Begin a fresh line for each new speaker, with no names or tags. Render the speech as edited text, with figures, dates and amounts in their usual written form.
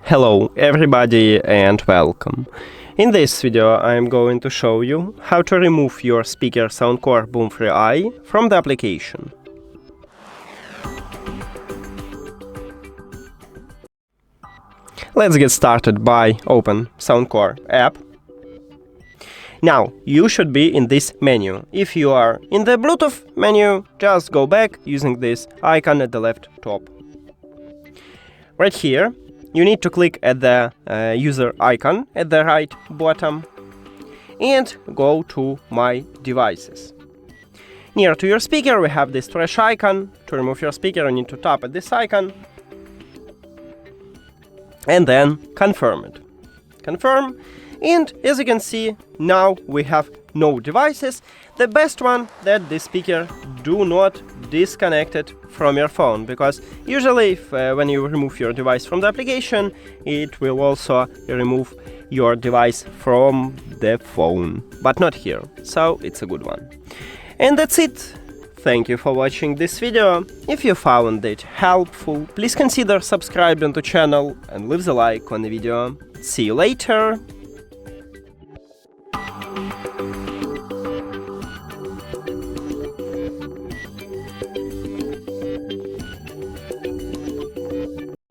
Hello everybody and welcome. In this video I am going to show you how to remove your speaker SOUNDCORE Boom 3i from the application. Let's get started by open SOUNDCORE app. Now you should be in this menu. If you are in the Bluetooth menu, just go back using this icon at the left top. Right here you need to click at the user icon at the right bottom and go to My Devices. Near to your speaker we have this trash icon. To remove your speaker you need to tap at this icon and then confirm it. Confirm, and as you can see now we have no devices. The best one that the speaker do not disconnect it from your phone, because usually when you remove your device from the application it will also remove your device from the phone, but not here, so it's a good one. And that's it. Thank you for watching this video. If you found it helpful, please consider subscribing to the channel and leave the like on the video. See you later!